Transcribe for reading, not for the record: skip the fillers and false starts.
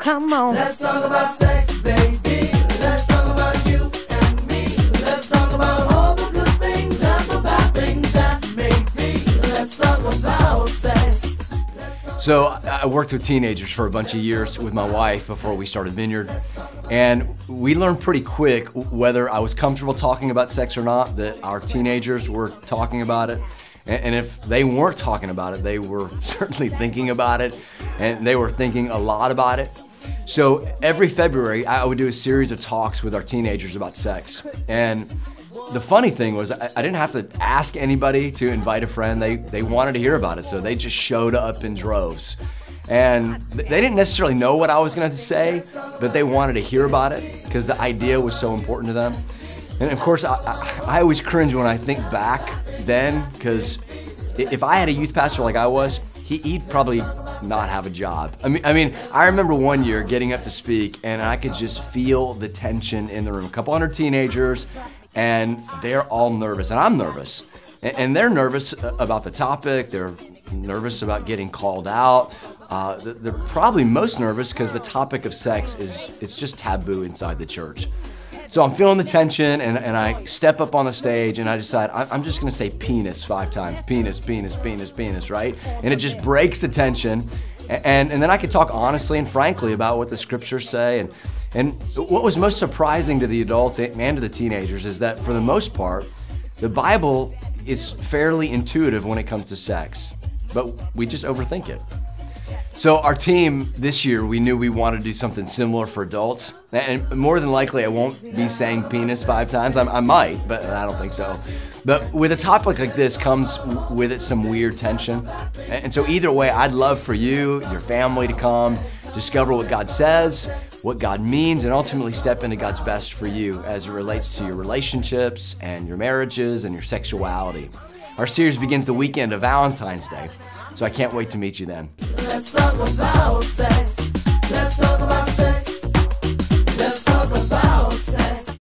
come on. Let's talk about sex, baby. Let's talk about you and me. Let's talk about all the good things and the bad things that make me. Let's talk about sex. So I worked with teenagers for a bunch of years with my wife before we started Vineyard. And we learned pretty quick whether I was comfortable talking about sex or not, that our teenagers were talking about it. And if they weren't talking about it, they were certainly thinking about it, and they were thinking a lot about it. So every February, I would do a series of talks with our teenagers about sex. And the funny thing was, I didn't have to ask anybody to invite a friend. They wanted to hear about it, so they just showed up in droves. And they didn't necessarily know what I was going to say, but they wanted to hear about it because the idea was so important to them. And of course, I always cringe when I think back then, because if I had a youth pastor like I was, he'd probably not have a job. I mean, I remember one year getting up to speak, and I could just feel the tension in the room. A couple hundred teenagers, and they're all nervous, and I'm nervous. And they're nervous about the topic. They're nervous about getting called out. They're probably most nervous because the topic of sex is just taboo inside the church. So I'm feeling the tension, and I step up on the stage, and I decide I'm just gonna say penis 5 times. Penis, penis, penis, penis, right? And it just breaks the tension. And then I could talk honestly and frankly about what the scriptures say. And what was most surprising to the adults and to the teenagers is that for the most part, the Bible is fairly intuitive when it comes to sex, but we just overthink it. So our team this year, we knew we wanted to do something similar for adults. And more than likely, I won't be saying penis 5 times. I might, but I don't think so. But with a topic like this comes with it some weird tension. And so either way, I'd love for you, your family to come, discover what God says, what God means, and ultimately step into God's best for you as it relates to your relationships and your marriages and your sexuality. Our series begins the weekend of Valentine's Day, so I can't wait to meet you then. Let's talk about sex.